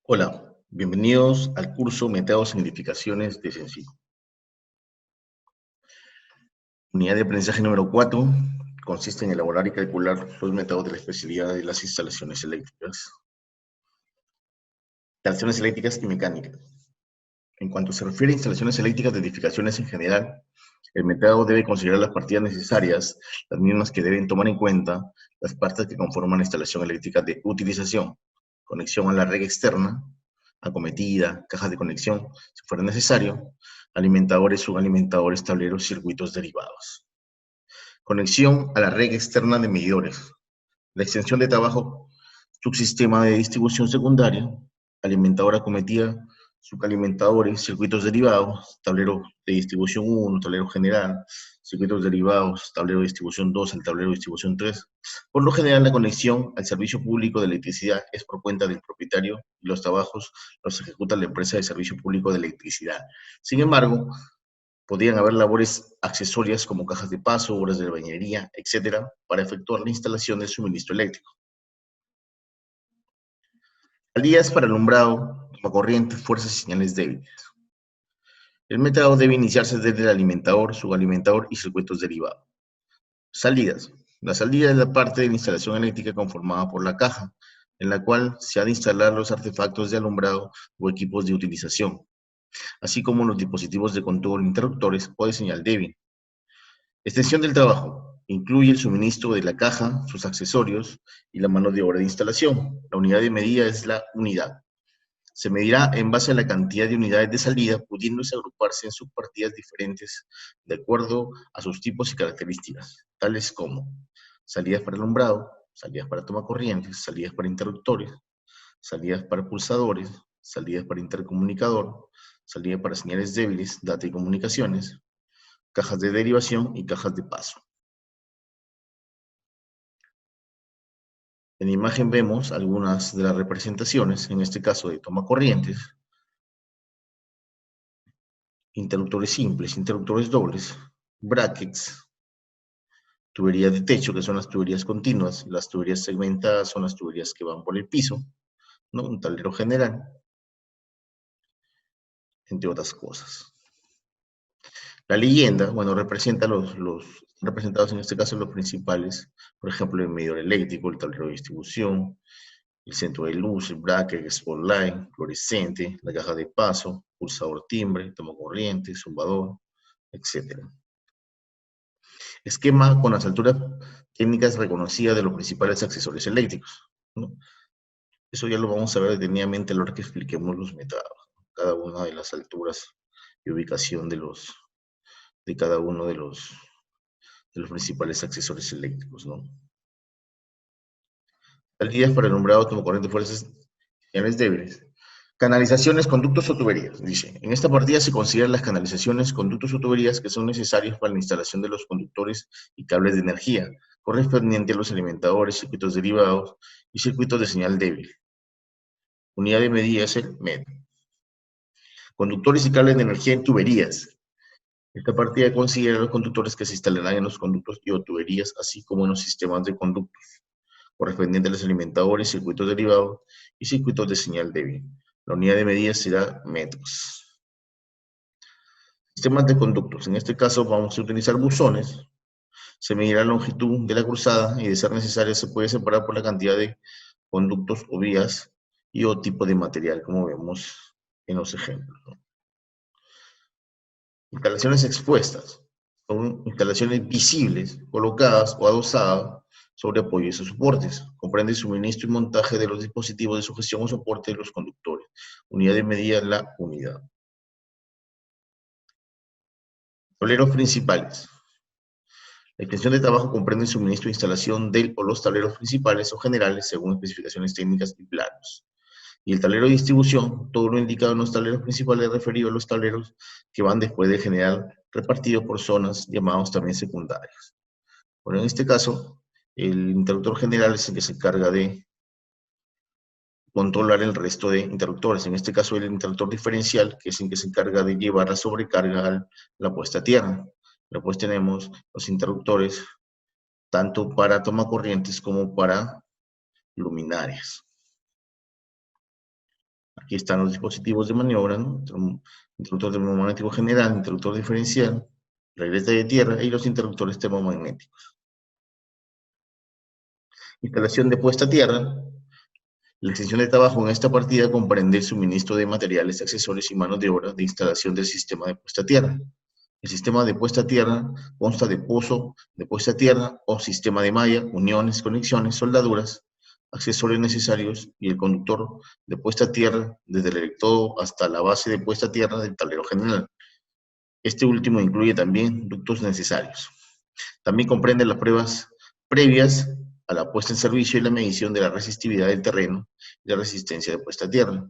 Hola, bienvenidos al curso Métodos e Identificaciones de Sencillo. Unidad de aprendizaje número 4 consiste en elaborar y calcular los métodos de la especialidad de las instalaciones eléctricas. Instalaciones eléctricas y mecánicas. En cuanto se refiere a instalaciones eléctricas de edificaciones en general, el método debe considerar las partidas necesarias, las mismas que deben tomar en cuenta las partes que conforman la instalación eléctrica de utilización, conexión a la red externa, acometida, cajas de conexión, si fuera necesario, alimentadores, subalimentadores, tableros, circuitos derivados. Conexión a la red externa de medidores. La extensión de trabajo, subsistema de distribución secundaria, alimentadora acometida, subalimentadores, circuitos derivados, tablero de distribución 1, tablero general, circuitos derivados, tablero de distribución 2, el tablero de distribución 3. Por lo general, la conexión al servicio público de electricidad es por cuenta del propietario y los trabajos los ejecuta la empresa de servicio público de electricidad. Sin embargo, podrían haber labores accesorias como cajas de paso, obras de bañería, etc., para efectuar la instalación del suministro eléctrico. Salidas para alumbrado, corriente, fuerzas y señales débiles. El método debe iniciarse desde el alimentador, subalimentador y circuitos derivados. Salidas. La salida es la parte de la instalación eléctrica conformada por la caja, en la cual se ha de instalar los artefactos de alumbrado o equipos de utilización, así como los dispositivos de control, interruptores o de señal débil. Extensión del trabajo. Incluye el suministro de la caja, sus accesorios y la mano de obra de instalación. La unidad de medida es la unidad. Se medirá en base a la cantidad de unidades de salida, pudiéndose agruparse en subpartidas diferentes de acuerdo a sus tipos y características, tales como salidas para alumbrado, salidas para tomacorrientes, salidas para interruptores, salidas para pulsadores, salidas para intercomunicador, salidas para señales débiles, data y comunicaciones, cajas de derivación y cajas de paso. En la imagen vemos algunas de las representaciones, en este caso de tomacorrientes, interruptores simples, interruptores dobles, brackets, tuberías de techo, que son las tuberías continuas, las tuberías segmentadas son las tuberías que van por el piso, ¿no? Un tablero general, entre otras cosas. La leyenda, bueno, representa los representados en este caso los principales, por ejemplo, el medidor eléctrico, el tablero de distribución, el centro de luz, el bracket, el spotlight, fluorescente, la caja de paso, pulsador timbre, tomacorriente, zumbador, etc. Esquema con las alturas técnicas reconocidas de los principales accesorios eléctricos, ¿no? Eso ya lo vamos a ver detenidamente a la hora que expliquemos los métodos, cada una de las alturas y ubicación de cada uno de los principales accesorios eléctricos, ¿no? Salidas para el alumbrado, tomacorriente, fuerzas, señales débiles. Canalizaciones, conductos o tuberías. Dice, en esta partida se consideran las canalizaciones, conductos o tuberías que son necesarios para la instalación de los conductores y cables de energía, correspondiente a los alimentadores, circuitos derivados y circuitos de señal débil. Unidad de medida es el metro. Conductores y cables de energía en tuberías. Esta partida considera los conductores que se instalarán en los conductos y o tuberías, así como en los sistemas de conductos, correspondiente a los alimentadores, circuitos derivados y circuitos de señal débil. La unidad de medida será metros. Sistemas de conductos. En este caso vamos a utilizar buzones. Se medirá la longitud de la cruzada y de ser necesario se puede separar por la cantidad de conductos o vías y o tipo de material, como vemos en los ejemplos. Instalaciones expuestas. Son instalaciones visibles, colocadas o adosadas sobre apoyos o soportes. Comprende suministro y montaje de los dispositivos de sujeción o soporte de los conductores. Unidad de medida, la unidad. Tableros principales. La extensión de trabajo comprende el suministro e instalación del o los tableros principales o generales según especificaciones técnicas y planos. Y el tablero de distribución, todo lo indicado en los tableros principales referido a los tableros que van después de general repartidos por zonas llamados también secundarios. Bueno, en este caso, el interruptor general es el que se encarga de controlar el resto de interruptores. En este caso, el interruptor diferencial, que es el que se encarga de llevar la sobrecarga a la puesta a tierra. Después tenemos los interruptores tanto para tomacorrientes como para luminarias. Aquí están los dispositivos de maniobra, ¿no? Interruptor termomagnético general, interruptor diferencial, regleta de tierra y los interruptores termomagnéticos. Instalación de puesta a tierra. La extensión de trabajo en esta partida comprende el suministro de materiales, accesorios y manos de obra de instalación del sistema de puesta a tierra. El sistema de puesta a tierra consta de pozo de puesta a tierra o sistema de malla, uniones, conexiones, soldaduras, accesorios necesarios y el conductor de puesta a tierra desde el electrodo hasta la base de puesta a tierra del tablero general. Este último incluye también ductos necesarios. También comprende las pruebas previas a la puesta en servicio y la medición de la resistividad del terreno y la resistencia de puesta a tierra.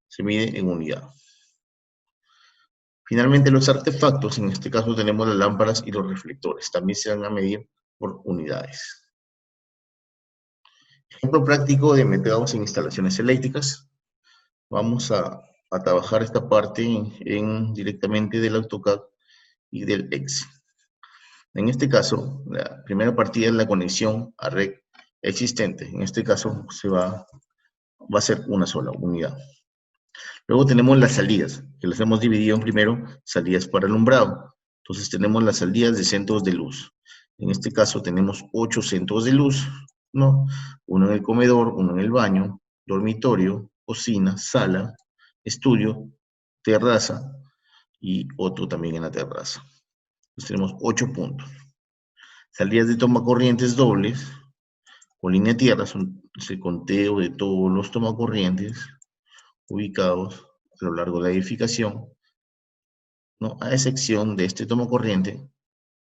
Se mide en unidad. Finalmente, los artefactos, en este caso tenemos las lámparas y los reflectores, también se van a medir por unidades. Ejemplo práctico de métodos en instalaciones eléctricas. Vamos a trabajar esta parte directamente del AutoCAD y del Excel. En este caso, la primera partida es la conexión a red existente. En este caso va a ser una sola unidad. Luego tenemos las salidas, que las hemos dividido en primero salidas para alumbrado. Entonces tenemos las salidas de centros de luz. En este caso tenemos 8 centros de luz, ¿no? Uno en el comedor, uno en el baño, dormitorio, cocina, sala, estudio, terraza y otro también en la terraza. Entonces tenemos 8 puntos. Salidas de tomacorrientes dobles, con línea tierra, es el conteo de todos los tomacorrientes ubicados a lo largo de la edificación, ¿no? A excepción de este tomacorriente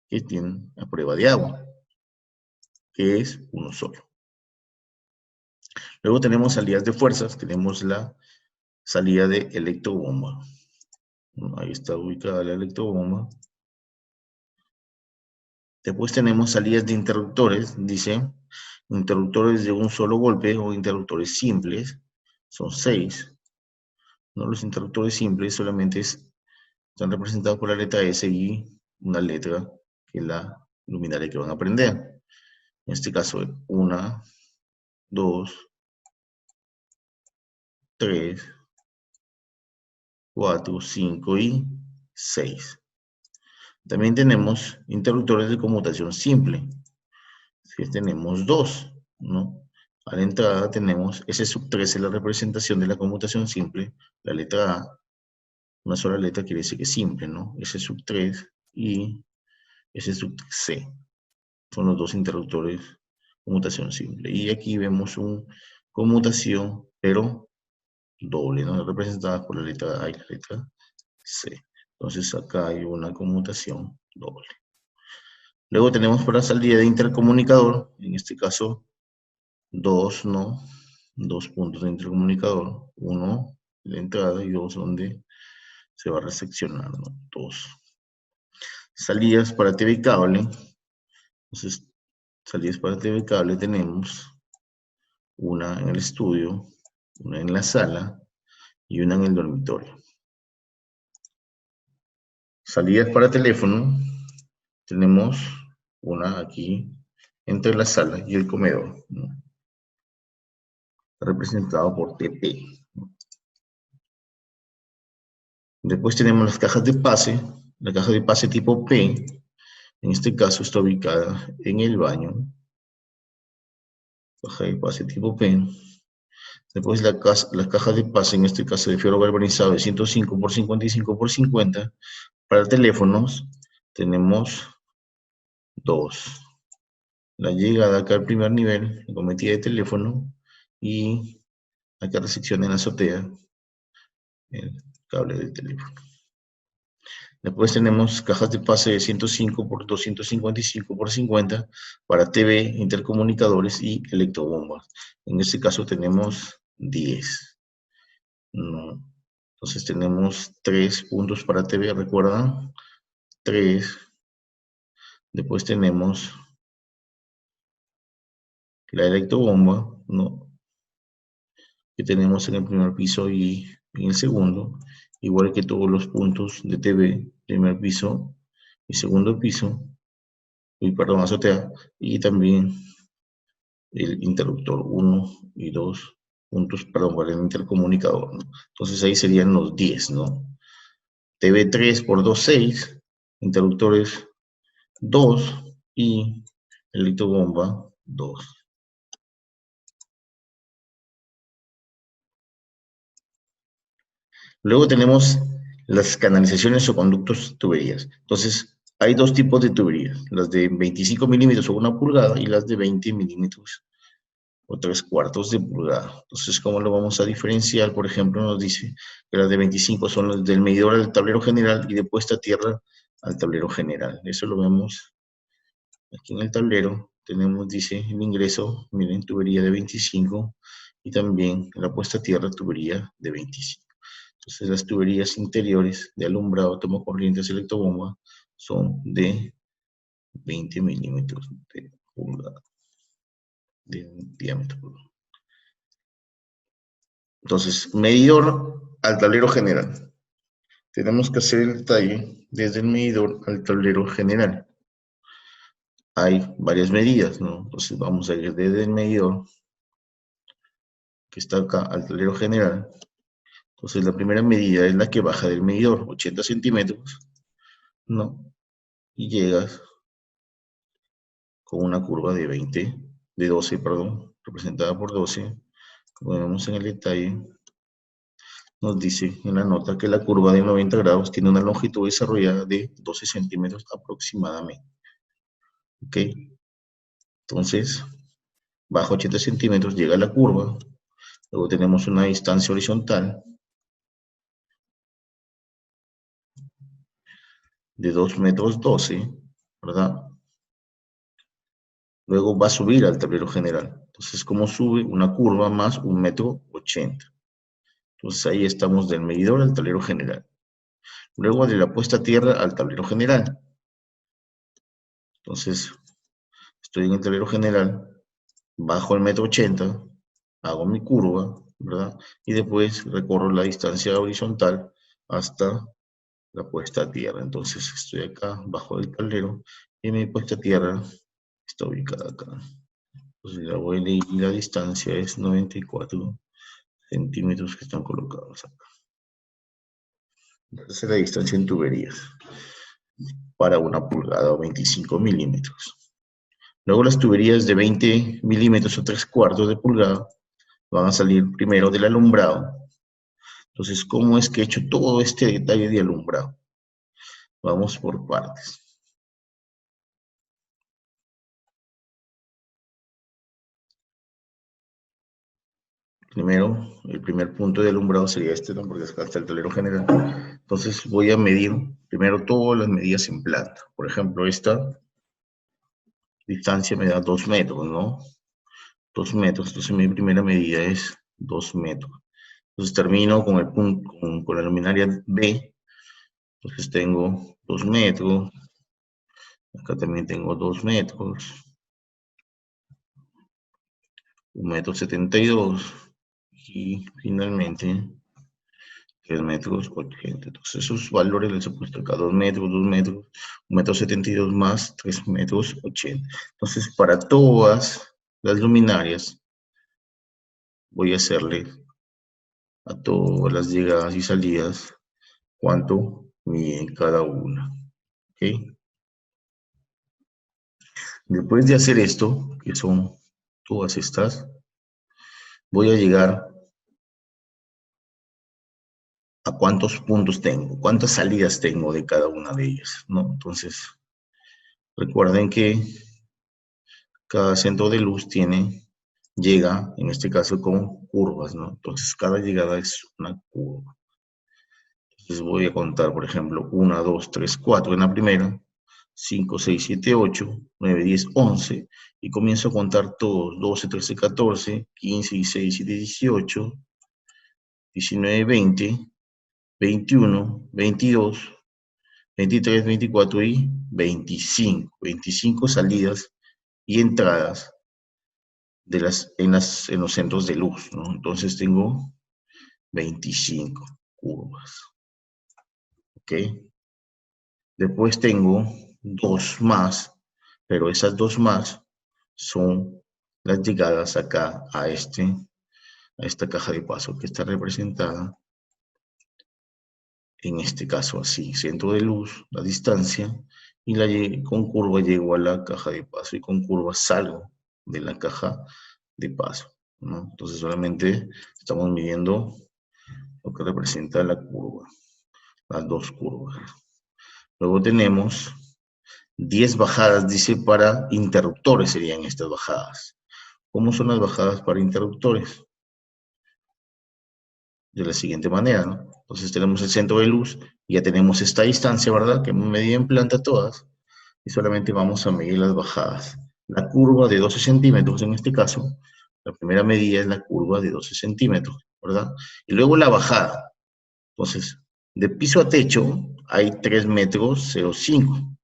que tiene a prueba de agua, que es uno solo. Luego tenemos salidas de fuerzas, tenemos la salida de electrobomba. Ahí está ubicada la electrobomba. Después tenemos salidas de interruptores, dice, interruptores de un solo golpe o interruptores simples, son 6. ¿No? Los interruptores simples solamente están representados por la letra S y una letra que es la luminaria que van a prender. En este caso, 1, 2, 3, 4, 5 y 6. También tenemos interruptores de conmutación simple. Si tenemos 2, ¿no? A la entrada tenemos S3 es la representación de la conmutación simple, la letra A, una sola letra quiere decir que es simple, ¿no? S3 y S3C. Son los dos interruptores conmutación simple. Y aquí vemos una conmutación, pero doble, ¿no? Representada por la letra A y la letra C. Entonces acá hay una conmutación doble. Luego tenemos para salida de intercomunicador, en este caso 2, ¿no? 2 puntos de intercomunicador, 1 de entrada y 2 donde se va a reseccionar, ¿no? 2. Salidas para TV y cable. Entonces, salidas para TV y cable tenemos una en el estudio, una en la sala y una en el dormitorio. Salidas para teléfono, tenemos una aquí entre la sala y el comedor, ¿no? Representado por TP. Después tenemos las cajas de pase, la caja de pase tipo P, en este caso está ubicada en el baño, caja de pase tipo P. Después las cajas de pase, en este caso de fierro galvanizado de 105 por 55 por 50, para teléfonos tenemos 2. La llegada acá al primer nivel, la cometida de teléfono, y acá recepción en la azotea, el cable del teléfono. Después tenemos cajas de pase de 105 por 255 por 50 para TV, intercomunicadores y electrobombas. En este caso tenemos 10. No. Entonces tenemos 3 puntos para TV, ¿recuerdan? 3. Después tenemos la electrobomba, ¿no? Que tenemos en el primer piso y en el segundo, igual que todos los puntos de TV, primer piso y segundo piso, y perdón, azotea, y también el interruptor 1 y 2 puntos, perdón, para el intercomunicador, ¿no? Entonces ahí serían los 10, ¿no? TV 3 por 2, 6, interruptores 2 y electrobomba 2. Luego tenemos las canalizaciones o conductos tuberías. Entonces, hay dos tipos de tuberías, las de 25 milímetros o 1 pulgada y las de 20 milímetros o 3/4 de pulgada. Entonces, ¿cómo lo vamos a diferenciar? Por ejemplo, nos dice que las de 25 son las del medidor al tablero general y de puesta a tierra al tablero general. Eso lo vemos aquí en el tablero. Tenemos, dice, el ingreso, miren, tubería de 25 y también la puesta a tierra tubería de 25. Entonces las tuberías interiores de alumbrado, tomacorrientes, electrobomba son de 20 milímetros de pulgada, de diámetro. Entonces, medidor al tablero general. Tenemos que hacer el detalle desde el medidor al tablero general. Hay varias medidas, ¿no? Entonces vamos a ir desde el medidor, que está acá, al tablero general. Entonces la primera medida es la que baja del medidor, 80 centímetros, ¿no? Y llegas con una curva de 12, perdón, representada por 12, como vemos en el detalle, nos dice en la nota que la curva de 90 grados tiene una longitud desarrollada de 12 centímetros aproximadamente. ¿Ok? Entonces, bajo 80 centímetros llega la curva, luego tenemos una distancia horizontal de 2 metros 12, ¿verdad? Luego va a subir al tablero general. Entonces, ¿cómo sube? Una curva más 1,80 m. Entonces, ahí estamos del medidor al tablero general. Luego de la puesta a tierra al tablero general. Entonces, estoy en el tablero general, bajo el 1,80 m, hago mi curva, ¿verdad? Y después recorro la distancia horizontal hasta la puesta a tierra. Entonces, estoy acá, bajo el tablero, y mi puesta a tierra está ubicada acá. Entonces, la distancia es 94 centímetros que están colocados acá. Esa es la distancia en tuberías para 1 pulgada o 25 milímetros. Luego las tuberías de 20 milímetros o 3/4 de pulgada van a salir primero del alumbrado. Entonces, ¿cómo es que he hecho todo este detalle de alumbrado? Vamos por partes. Primero, el primer punto de alumbrado sería este, ¿no? Porque acá está el tablero general. Entonces voy a medir primero todas las medidas en planta. Por ejemplo, esta distancia me da 2 metros, ¿no? 2 metros. Entonces mi primera medida es 2 metros. Entonces termino con el punto, con la luminaria B. Entonces tengo 2 metros. Acá también tengo 2 metros. 1,72 m. Y finalmente 3,80 m. Entonces esos valores les he puesto acá, 2 metros, 2 metros, 1,72 m más 3,80 m. Entonces para todas las luminarias voy a hacerle a todas las llegadas y salidas cuánto mide cada una. ¿Okay? Después de hacer esto, que son todas estas, voy a llegar a cuántos puntos tengo, cuántas salidas tengo de cada una de ellas, ¿no? Entonces, recuerden que cada centro de luz llega, en este caso, con curvas, ¿no? Entonces, cada llegada es una curva. Entonces, voy a contar, por ejemplo, 1, 2, 3, 4 en la primera, 5, 6, 7, 8, 9, 10, 11, y comienzo a contar todos, 12, 13, 14, 15, 16, 17, 18, 19, 20, 21, 22, 23, 24 y 25. 25 salidas y entradas en los centros de luz, ¿no? Entonces tengo 25 curvas, ¿ok? Después tengo dos más, pero esas dos más son las llegadas acá a esta caja de paso que está representada en este caso así, centro de luz, la distancia, y con curva llego a la caja de paso y con curva salgo de la caja de paso, ¿no? Entonces solamente estamos midiendo lo que representa la curva, las dos curvas. Luego tenemos 10 bajadas, dice, para interruptores serían estas bajadas. ¿Cómo son las bajadas para interruptores? De la siguiente manera, ¿no? Entonces tenemos el centro de luz, ya tenemos esta distancia, ¿verdad? Que hemos medido en planta todas, y solamente vamos a medir las bajadas. La curva de 12 centímetros, en este caso, la primera medida es la curva de 12 centímetros, ¿verdad? Y luego la bajada. Entonces, de piso a techo hay 3 metros 0,5.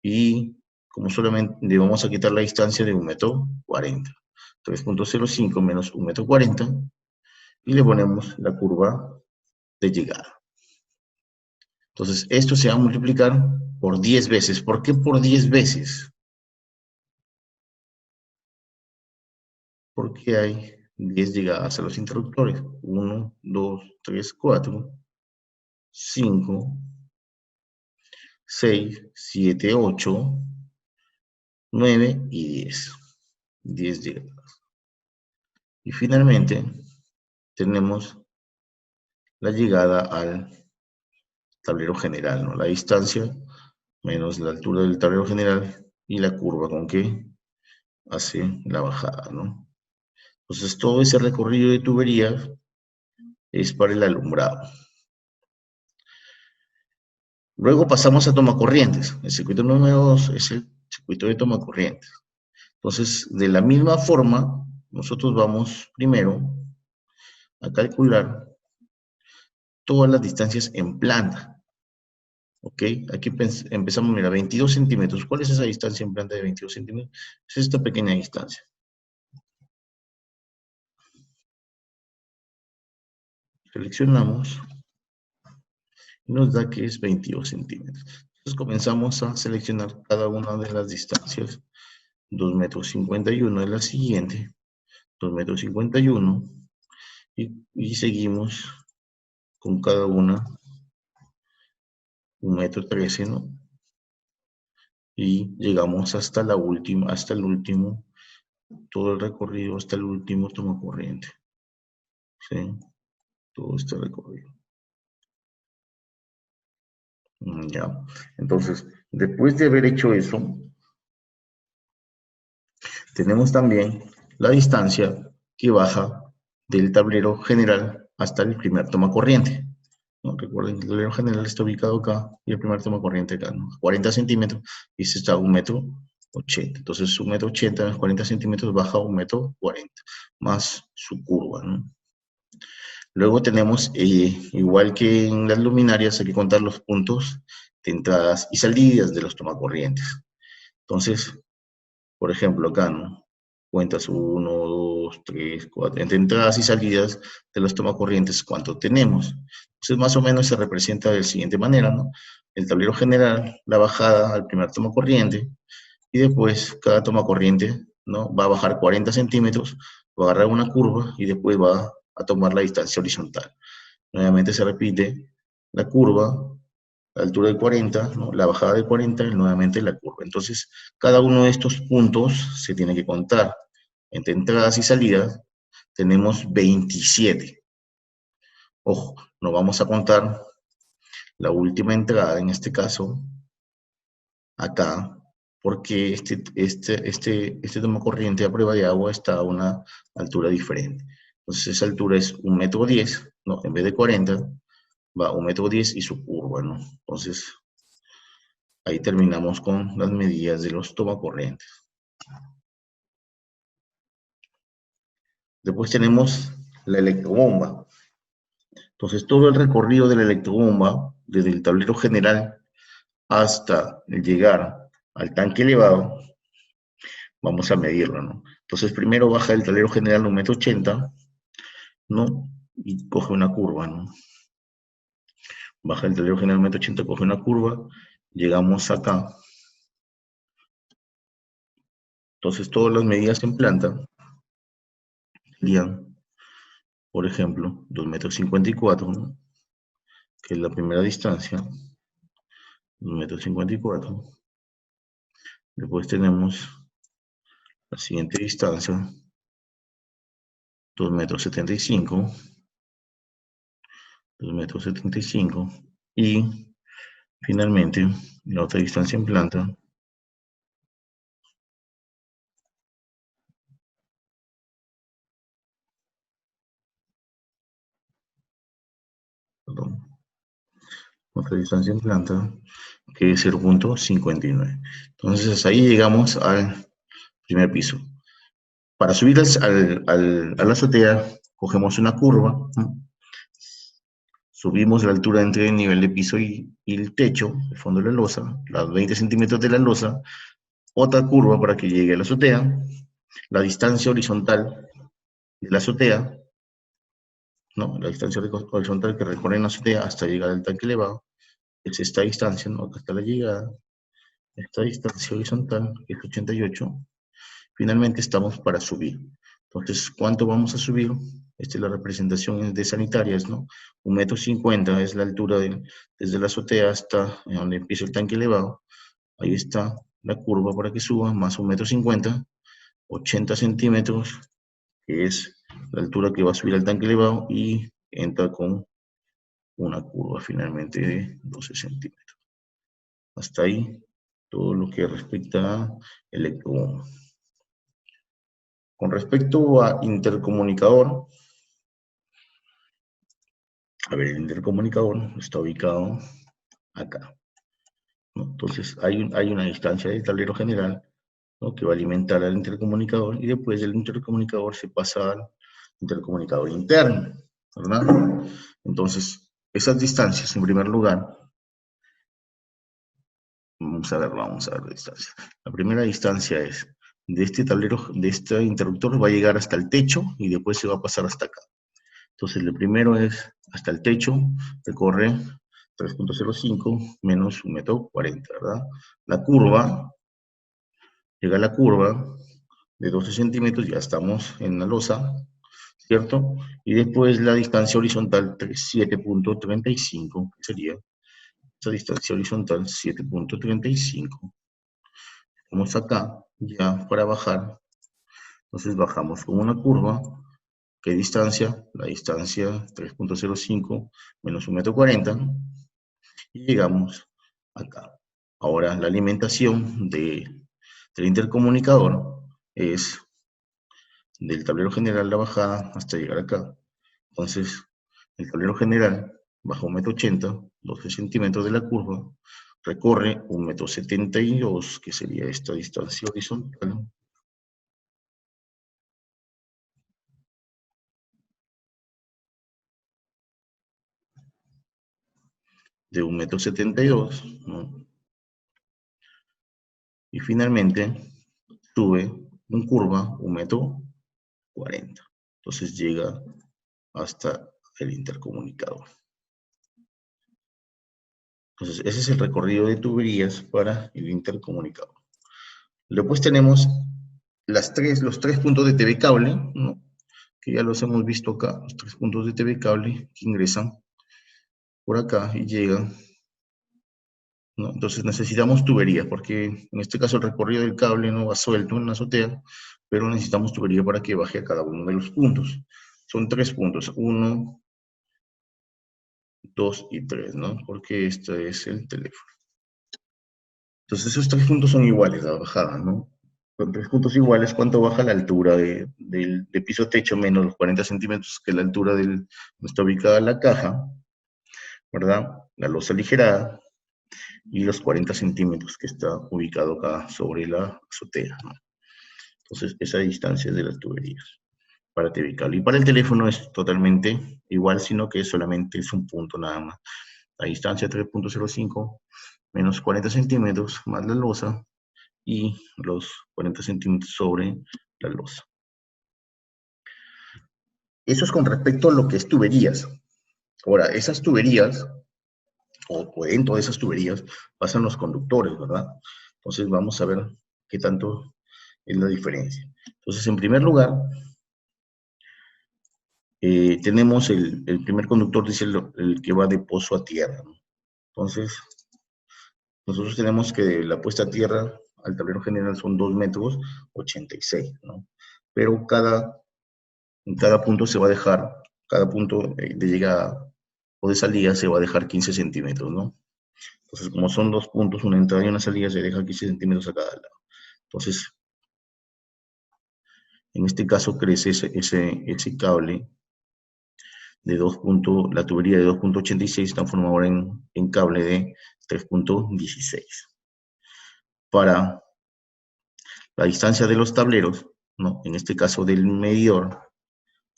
Y como solamente le vamos a quitar la distancia de 1,40 metro, 3.05 menos 1,40 metro, y le ponemos la curva de llegada. Entonces, esto se va a multiplicar por 10 veces. ¿Por qué por 10 veces? Porque hay 10 llegadas a los interruptores. 1, 2, 3, 4, 5, 6, 7, 8, 9 y 10. 10 llegadas. Y finalmente, tenemos la llegada al tablero general, ¿no? La distancia menos la altura del tablero general y la curva con que hace la bajada, ¿no? Entonces, todo ese recorrido de tuberías es para el alumbrado. Luego pasamos a tomacorrientes. El circuito número 2 es el circuito de tomacorrientes. Entonces, de la misma forma, nosotros vamos primero a calcular todas las distancias en planta. ¿Ok? Aquí empezamos, mira, 22 centímetros. ¿Cuál es esa distancia en planta de 22 centímetros? Es esta pequeña distancia. Seleccionamos y nos da que es 22 centímetros. Entonces comenzamos a seleccionar cada una de las distancias. 2,51 metros es la siguiente. 2,51 metros. Y seguimos con cada una 1,13 metro, ¿no? Y llegamos hasta la última, hasta el último, todo el recorrido hasta el último tomacorriente. ¿Sí? Todo este recorrido. Ya. Entonces, después de haber hecho eso, tenemos también la distancia que baja del tablero general hasta el primer tomacorriente, ¿no? Recuerden que el tablero general está ubicado acá y el primer tomacorriente acá, ¿no? 40 centímetros y este está a 1,80 metro. Entonces 1,80 metro más 40 centímetros baja a 1,40 metro más su curva, ¿no? Luego tenemos, igual que en las luminarias, hay que contar los puntos de entradas y salidas de los tomacorrientes. Entonces, por ejemplo, acá, ¿no? Cuentas 1, 2, 3, 4, entre entradas y salidas de los tomacorrientes, ¿cuánto tenemos? Entonces, más o menos se representa de la siguiente manera, ¿no? El tablero general, la bajada al primer tomacorriente, y después cada tomacorriente, ¿no? Va a bajar 40 centímetros, va a agarrar una curva y después va a tomar la distancia horizontal. Nuevamente se repite la curva, la altura de 40, ¿no? La bajada de 40 y nuevamente la curva. Entonces, cada uno de estos puntos se tiene que contar. Entre entradas y salidas tenemos 27. Ojo, no vamos a contar la última entrada, en este caso, acá, porque este tomacorriente a prueba de agua está a una altura diferente. Entonces, esa altura es 1,10 m, ¿no? En vez de 40, va a 1,10 m y su curva, ¿no? Entonces, ahí terminamos con las medidas de los tomacorrientes. Después tenemos la electrobomba. Entonces, todo el recorrido de la electrobomba, desde el tablero general hasta llegar al tanque elevado, vamos a medirlo, ¿no? Entonces, primero baja el tablero general 1,80 m, ¿no? Y coge una curva, ¿no? Baja el tablero general 1,80 m, coge una curva, llegamos acá. Entonces, todas las medidas en planta serían, por ejemplo, 2,54 m, ¿no? Que es la primera distancia, 2,54 m. Después tenemos la siguiente distancia, 2,75 m, 2,75 m, y finalmente la otra distancia en planta, perdón, otra distancia en planta, que es 0,59. Entonces hasta ahí llegamos al primer piso. Para subir a la azotea, cogemos una curva, ¿no? Subimos la altura entre el nivel de piso y el techo, el fondo de la losa, los 20 centímetros de la losa, otra curva para que llegue a la azotea, la distancia horizontal de la azotea, ¿no? La distancia horizontal que recorre la azotea hasta llegar al tanque elevado, es esta distancia, ¿no? Acá está la llegada, esta distancia horizontal, que es 88. Finalmente estamos para subir. Entonces, ¿cuánto vamos a subir? Esta es la representación de sanitarias, ¿no? 1,50 m es la altura desde la azotea hasta donde empieza el tanque elevado. Ahí está la curva para que suba, más 1,50 m, 80 centímetros, que es la altura que va a subir al tanque elevado, y entra con una curva finalmente de 12 centímetros. Hasta ahí todo lo que respecta a electrobomba. Con respecto a intercomunicador, a ver, el intercomunicador está ubicado acá, ¿no? Entonces hay una distancia del tablero general, ¿no? Que va a alimentar al intercomunicador, y después del intercomunicador se pasa al intercomunicador interno, ¿verdad? Entonces, esas distancias, en primer lugar, vamos a ver la distancia. La primera distancia es de este tablero, de este interruptor, va a llegar hasta el techo y después se va a pasar hasta acá. Entonces, lo primero es hasta el techo, recorre 3,05 menos 1,40 m, ¿verdad? La curva, llega a la curva de 12 centímetros, ya estamos en la losa, ¿cierto? Y después la distancia horizontal, 7,35, que sería esa distancia horizontal, 7,35. Vamos acá, ya para bajar, entonces bajamos con una curva. ¿Qué distancia? La distancia 3,05 menos 1,40 m, y llegamos acá. Ahora, la alimentación del intercomunicador es del tablero general la bajada hasta llegar acá. Entonces, el tablero general baja 1,80 m, 12 centímetros de la curva, recorre 1,72 m, que sería esta distancia horizontal, de 1,72 m, ¿no? Y finalmente sube en curva 1,40 m. Entonces llega hasta el intercomunicador. Entonces, ese es el recorrido de tuberías para el intercomunicador. Después tenemos los tres puntos de TV cable, ¿no? Que ya los hemos visto acá, los 3 puntos de TV cable que ingresan por acá y llegan, ¿no? Entonces necesitamos tuberías, porque en este caso el recorrido del cable no va suelto en la azotea, pero necesitamos tubería para que baje a cada uno de los puntos. Son 3 puntos, 1, 2 y 3, ¿no? Porque este es el teléfono. Entonces esos 3 puntos son iguales, la bajada, ¿no? Con 3 puntos iguales, ¿cuánto baja la altura de piso a techo menos los 40 centímetros, que es la altura donde está ubicada la caja, ¿verdad? La losa aligerada, y los 40 centímetros que está ubicado acá sobre la azotea, ¿no? Entonces, esa distancia es de las tuberías. para TV cable. Y para el teléfono es totalmente igual, sino que solamente es un punto nada más. La distancia 3.05 menos 40 centímetros más la losa y los 40 centímetros sobre la losa. Eso es con respecto a lo que es tuberías. Ahora, esas tuberías, o dentro de esas tuberías, pasan los conductores, ¿verdad? Entonces vamos a ver qué tanto es la diferencia. Entonces, en primer lugar, tenemos el primer conductor, dice el que va de pozo a tierra, ¿no? Entonces, nosotros tenemos que la puesta a tierra al tablero general son 2,86 metros, ¿no? Pero en cada punto se va a dejar, cada punto de llegada o de salida se va a dejar 15 centímetros, ¿no? Entonces, como son dos puntos, una entrada y una salida, se deja 15 centímetros a cada lado. Entonces, en este caso crece ese cable de la tubería de 2.86 está formada ahora en cable de 3.16. Para la distancia de los tableros, ¿no? En este caso del medidor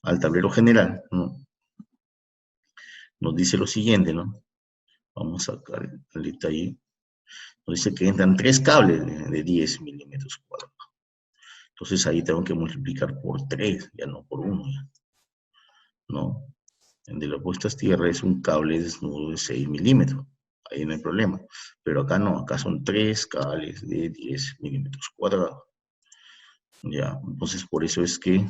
al tablero general, ¿no? Nos dice lo siguiente, ¿no? Vamos a sacar el detalle. Nos dice que entran 3 cables de 10 milímetros cuadrados. Entonces ahí tengo que multiplicar por 3, ya no por 1, ¿no? El de la puesta a tierra es un cable desnudo de 6 milímetros. Ahí no hay problema. Pero acá no, acá son 3 cables de 10 milímetros cuadrados. Ya, entonces por eso es que,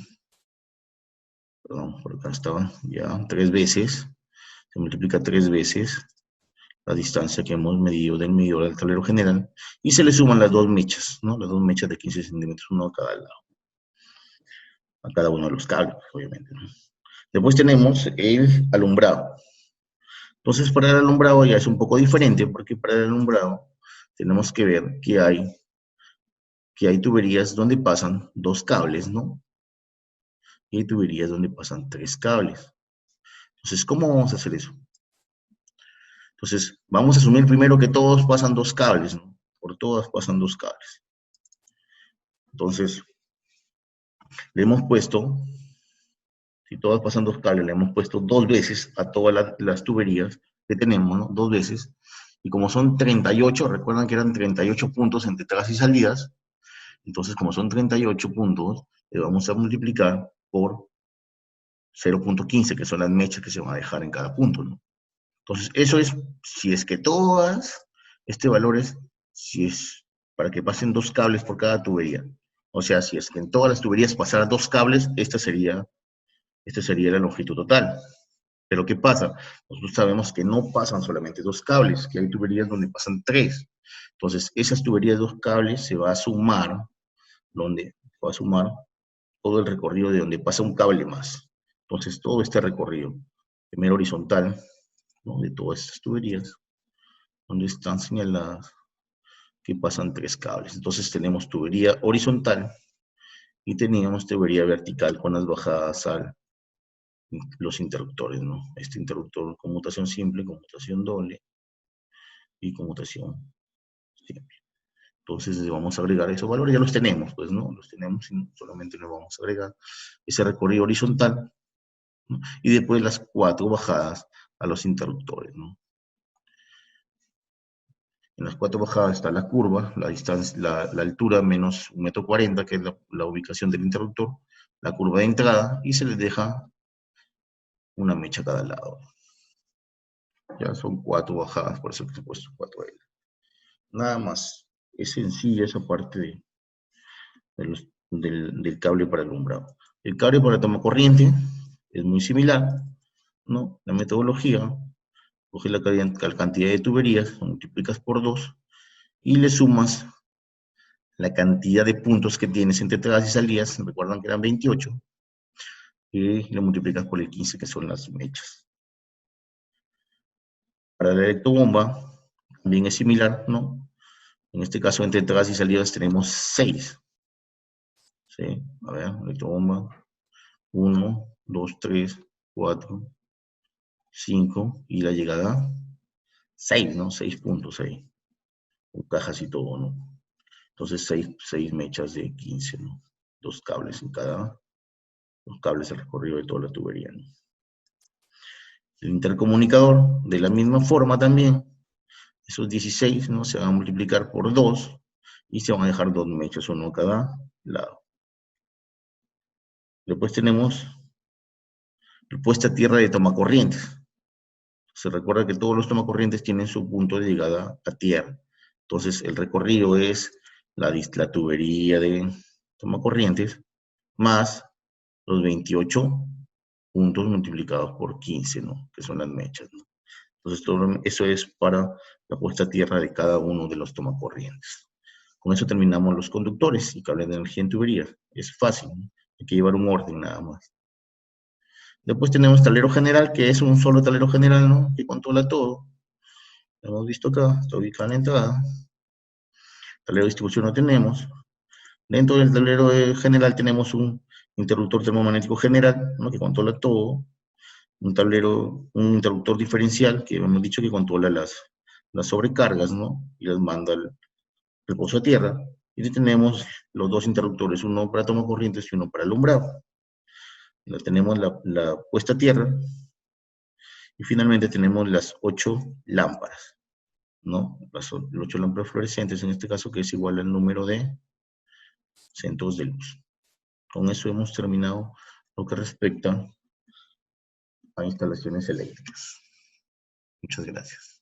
perdón, por acá estaba, ya, 3 veces, se multiplica 3 veces la distancia que hemos medido del medidor al tablero general, y se le suman las dos mechas, ¿no? Las dos mechas de 15 centímetros, uno a cada lado, a cada uno de los cables, obviamente, ¿no? Después tenemos el alumbrado. Entonces, para el alumbrado ya es un poco diferente, porque para el alumbrado tenemos que ver que hay tuberías donde pasan 2 cables, ¿no? Y hay tuberías donde pasan 3 cables. Entonces, ¿cómo vamos a hacer eso? Entonces, vamos a asumir primero que todos pasan 2 cables, ¿no? Por todas pasan 2 cables. Entonces, le hemos puesto, si todas pasan 2 cables, le hemos puesto 2 veces a todas las tuberías que tenemos, ¿no? 2 veces. Y como son 38, recuerdan que eran 38 puntos entre entradas y salidas, entonces como son 38 puntos, le vamos a multiplicar por 0.15, que son las mechas que se van a dejar en cada punto, ¿no? Entonces, eso es, si es que todas, este valor es, si es para que pasen 2 cables por cada tubería. O sea, si es que en todas las tuberías pasaran 2 cables, esta sería la longitud total. Pero ¿qué pasa? Nosotros sabemos que no pasan solamente 2 cables, que hay tuberías donde pasan 3. Entonces, esas tuberías de 2 cables se va a sumar, todo el recorrido de donde pasa un cable más. Entonces, todo este recorrido, primero horizontal, ¿no? De todas estas tuberías, donde están señaladas que pasan 3 cables. Entonces, tenemos tubería horizontal y teníamos tubería vertical con las bajadas a los interruptores, ¿no? Este interruptor, conmutación simple, conmutación doble y conmutación simple. Entonces le vamos a agregar esos valores, ya los tenemos, pues, ¿no? Los tenemos y solamente le vamos a agregar ese recorrido horizontal, ¿no? Y después las 4 bajadas a los interruptores, ¿no? En las 4 bajadas está la curva, la distancia, la altura menos 1,40 m, que es la ubicación del interruptor, la curva de entrada, y se les deja una mecha a cada lado. Ya son 4 bajadas, por eso que se ha puesto 4L. Nada más. Es sencilla esa parte del cable para alumbrado. El cable para toma corriente es muy similar, ¿no? La metodología, coges la cantidad de tuberías, multiplicas por 2 y le sumas la cantidad de puntos que tienes entre entradas y salidas, recuerdan que eran 28, y le multiplicas por el 15, que son las mechas. Para la electrobomba también es similar, ¿no? En este caso, entre entradas y salidas tenemos 6. ¿Sí? A ver, electrobomba. 1, 2, 3, 4, 5. Y la llegada, 6, ¿no? 6 puntos ahí. Con cajas y todo, ¿no? Entonces, 6 mechas de 15, ¿no? 2 cables en cada los cables al recorrido de toda la tubería, ¿no? El intercomunicador, de la misma forma también, esos 16, ¿no? Se van a multiplicar por 2 y se van a dejar 2 mechas, uno a cada lado. Después tenemos el puesta a tierra de tomacorrientes. Se recuerda que todos los tomacorrientes tienen su punto de llegada a tierra. Entonces, el recorrido es la tubería de tomacorrientes más los 28 puntos multiplicados por 15, ¿no? Que son las mechas, ¿no? Entonces, todo eso es para la puesta a tierra de cada uno de los tomacorrientes. Con eso terminamos los conductores y cables de energía en tubería. Es fácil, ¿no? Hay que llevar un orden nada más. Después tenemos tablero general, que es un solo tablero general, ¿no? Que controla todo. Lo hemos visto acá, está ubicado en la entrada. Tablero de distribución no tenemos. Dentro del tablero general tenemos un interruptor termomagnético general, ¿no? Que controla todo. Un interruptor diferencial, que hemos dicho que controla las sobrecargas, ¿no? Y las manda al pozo a tierra. Y tenemos los dos interruptores, uno para tomacorrientes y uno para alumbrado. Tenemos la puesta a tierra. Y finalmente tenemos las 8 lámparas, ¿no? Las 8 lámparas fluorescentes, en este caso, que es igual al número de centros de luz. Con eso hemos terminado lo que respecta a instalaciones eléctricas. Muchas gracias.